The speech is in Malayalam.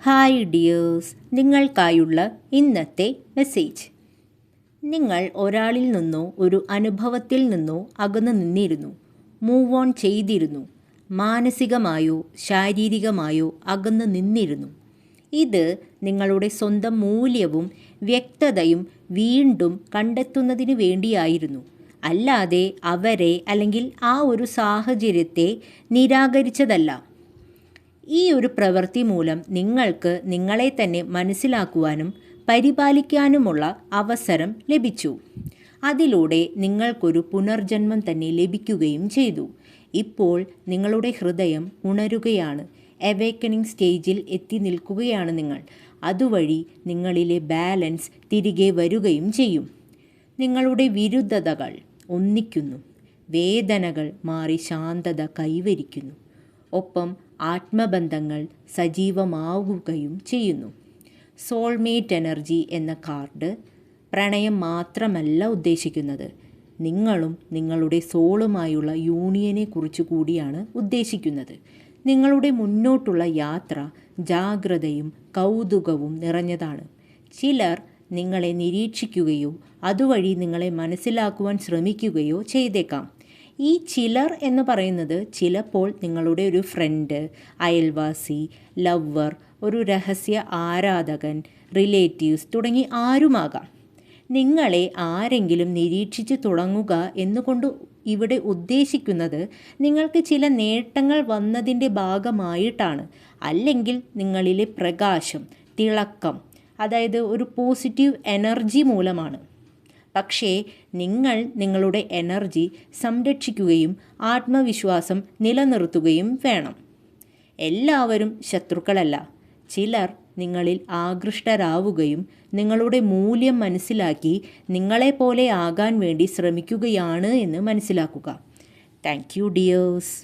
ഹായ് ഡിയേഴ്സ്, നിങ്ങൾക്കായുള്ള ഇന്നത്തെ മെസ്സേജ്. നിങ്ങൾ ഒരാളിൽ നിന്നോ ഒരു അനുഭവത്തിൽ നിന്നോ അകന്നു നിന്നിരുന്നു, മൂവ് ഓൺ ചെയ്തിരുന്നു, മാനസികമായോ ശാരീരികമായോ അകന്നു നിന്നിരുന്നു. ഇത് നിങ്ങളുടെ സ്വന്തം മൂല്യവും വ്യക്തതയും വീണ്ടും കണ്ടെത്തുന്നതിന് വേണ്ടിയായിരുന്നു, അല്ലാതെ അവരെ അല്ലെങ്കിൽ ആ ഒരു സാഹചര്യത്തെ നിരാകരിച്ചതല്ല. ഈ ഒരു പ്രവൃത്തി മൂലം നിങ്ങൾക്ക് നിങ്ങളെ തന്നെ മനസ്സിലാക്കുവാനും പരിപാലിക്കാനുമുള്ള അവസരം ലഭിച്ചു. അതിലൂടെ നിങ്ങൾക്കൊരു പുനർജന്മം തന്നെ ലഭിക്കുകയും ചെയ്തു. ഇപ്പോൾ നിങ്ങളുടെ ഹൃദയം ഉണരുകയാണ്. അവേക്കനിങ് സ്റ്റേജിൽ എത്തി നിൽക്കുകയാണ് നിങ്ങൾ. അതുവഴി നിങ്ങളിലെ ബാലൻസ് തിരികെ വരികയും ചെയ്യും. നിങ്ങളുടെ വിരുദ്ധതകൾ ഒന്നിക്കുന്നു, വേദനകൾ മാറി ശാന്തത കൈവരിക്കുന്നു. ഒപ്പം ആത്മബന്ധങ്ങൾ സജീവമാവുകയും ചെയ്യുന്നു. സോൾമേറ്റ് എനർജി എന്ന കാർഡ് പ്രണയം മാത്രമല്ല ഉദ്ദേശിക്കുന്നത്. നിങ്ങളും നിങ്ങളുടെ സോളുമായുള്ള യൂണിയനെ കുറിച്ച് കൂടിയാണ് ഉദ്ദേശിക്കുന്നത്. നിങ്ങളുടെ മുന്നോട്ടുള്ള യാത്ര ജാഗ്രതയും കൗതുകവും നിറഞ്ഞതാണ്. ചിലർ നിങ്ങളെ നിരീക്ഷിക്കുകയോ അതുവഴി നിങ്ങളെ മനസ്സിലാക്കുവാൻ ശ്രമിക്കുകയോ ചെയ്തേക്കാം. ഈ ചിലർ എന്ന് പറയുന്നത് ചിലപ്പോൾ നിങ്ങളുടെ ഒരു ഫ്രണ്ട്, അയൽവാസി, ലവ്വർ, ഒരു രഹസ്യ ആരാധകൻ, റിലേറ്റീവ്സ് തുടങ്ങി ആരുമാകാം. നിങ്ങളെ ആരെങ്കിലും നിരീക്ഷിച്ച് തുടങ്ങുക എന്നുകൊണ്ട് ഇവിടെ ഉദ്ദേശിക്കുന്നത് നിങ്ങൾക്ക് ചില നേട്ടങ്ങൾ വന്നതിൻ്റെ ഭാഗമായിട്ടാണ്. അല്ലെങ്കിൽ നിങ്ങളിലെ പ്രകാശം, തിളക്കം, അതായത് ഒരു പോസിറ്റീവ് എനർജി മൂലമാണ്. പക്ഷേ നിങ്ങൾ നിങ്ങളുടെ എനർജി സംരക്ഷിക്കുകയും ആത്മവിശ്വാസം നിലനിർത്തുകയും വേണം. എല്ലാവരും ശത്രുക്കളല്ല. ചിലർ നിങ്ങളിൽ ആകൃഷ്ടരാവുകയും നിങ്ങളുടെ മൂല്യം മനസ്സിലാക്കി നിങ്ങളെപ്പോലെ ആകാൻ വേണ്ടി ശ്രമിക്കുകയാണ് എന്ന് മനസ്സിലാക്കുക. Thank you dears.